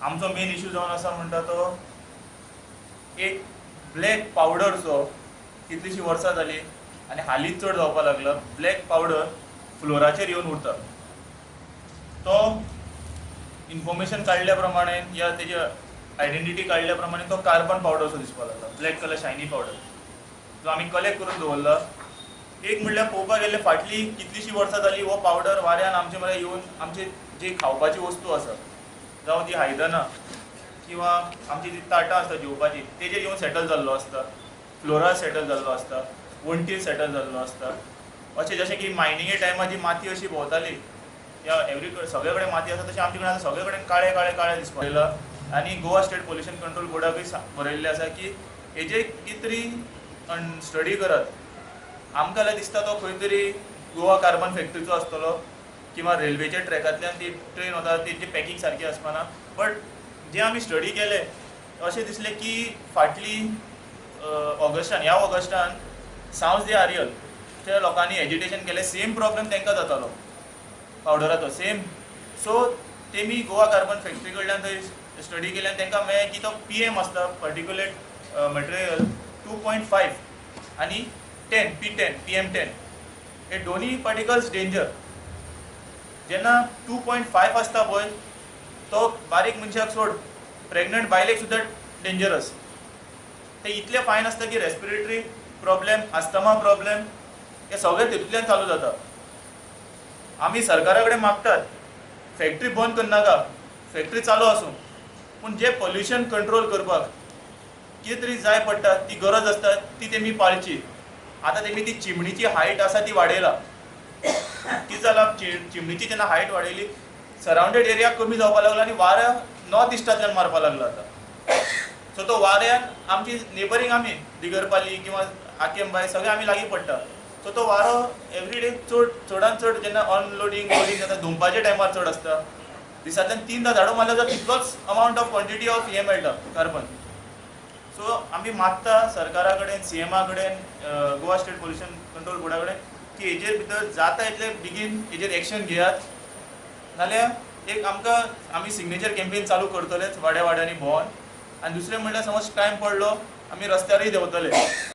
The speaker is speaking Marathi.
आमचो मेन इश्यू जावन आसा म्हणटा तो एक ब्लॅक पावडरचो कितलीशीं वर्सां जाली आनी हालींच चड जावपाक लागला. ब्लॅक पावडर फ्लोराचेर येवन उरता. तो इन्फॉर्मेशन काडल्या प्रमाणे या तेजी आयडेंटिटी काडल्या प्रमाणे तो कार्बन पावडरचो दिसपाक लागला. ब्लॅक कलर शायनी पावडर जो आमी कलेक्ट करून दवरला. एक म्हणल्यार पळोवपाक गेल्यार फाटलीं कितलीशीं वर्सां जालीं हो पावडर वाऱ्यान आमचे म्हळ्यार येवन आमचे जी खावपाची वस्तू आसा जावं ती आयदनां किंवा आमची जी ताटां आसता जेवपाची तेजेर येवन सेटल जाल्लो आसता. फ्लोरार सेटल जाल्लो आसता. वणटीर सेटल जाल्लो आसता. अशें जशें की मायनिंगे टायमार जी माती अशी भोंवताली या सगळे कडेन माती आसा तशें आमचे कडेन आतां सगळे कडेन काळे काळे काळे दिसपाक लागला. आनी गोवा स्टेट पोल्युशन कंट्रोल बोर्डाकूय बरयल्लें आसा की हेजे कितें तरी स्टडी करत आमकां जाल्यार दिसता तो खंय तरी गोवा कार्बन फॅक्टरीचो आसतलो किंवा रेल्वेच्या ट्रॅकांतल्यान ती ट्रेन वता तेजी पॅकींग सारकी आसपाना. बट जे आमी स्टडी केले अशें दिसलें की फाटली ह्या ऑगस्टान सावंज दे आर्यल त्या लोकांनी एजिटेशन केलें. सेम प्रॉब्लेम तांकां जातालो पावडराचो सेम. सो तेमी गोवा कार्बन फॅक्टरी कडल्यान थंय स्टडी केल्यान तांकां मेळ्ळें की तो PM आसता पर्टिक्युलेट मटेरियल 2.5 आनी 10 PM10 हे दोनी पार्टिकल्स डेंजर. जेन्ना 2.5 आसता पळय तो बारीक मनशाक सोड प्रेग्नंट बायलेक सुद्दां डेंजरस. ते इतले फायन आसता की रेस्पिरेटरी प्रॉब्लेम अस्थमा प्रॉब्लेम हे सगळे तितूंतल्यान चालू जाता. आमी सरकारा कडेन मागतात फॅक्टरी बंद करनाका फॅक्टरी चालू आसूं पूण जे पोल्युशन कंट्रोल करपाक कितें तरी जाय पडटा ती गरज आसता ती तेमी पाळची. आतां तेमी ती चिमणीची हायट आसा ती वाडयला. कितें जालां चिमणीची जेन्ना हायट वाडयली सरावंडेड एरिया कमी जावपाक लागला आनी वारो नॉर्थ इस्टांतल्यान मारपाक लागला आतां. सो तो वाऱ्यान आमची नेबरींग आमी दिगरपाली किंवा आकेम बाय सगळे आमी लागीं पडटा. सो तो वारो एवरीडे चडान चड जेन्ना अनलोडिंग लोडिंग जाता धुंपाच्या टायमार चड आसता. दिसांतल्यान 3दा झाडो मारल्यार जाल्यार तितलोच अमावंट ऑफ क्वॉन्टिटी ऑफ हे मेळटा कार्बन. सो आमी मागता सरकारा कडेन CMA कडेन गोवा स्टेट पोल्युशन कंट्रोल बोर्डा कडेन की हेजेर भितर जाता इतले बेगीन हेजेर एक्शन घेयात. नाल्यार एक आमकां आमी सिग्नेचर कॅम्पेन चालू करतलेच वाड्या वाड्यांनी भोंवन. आनी दुसरें म्हणल्यार समज टायम पडलो आमी रस्त्यारूय देंवतले.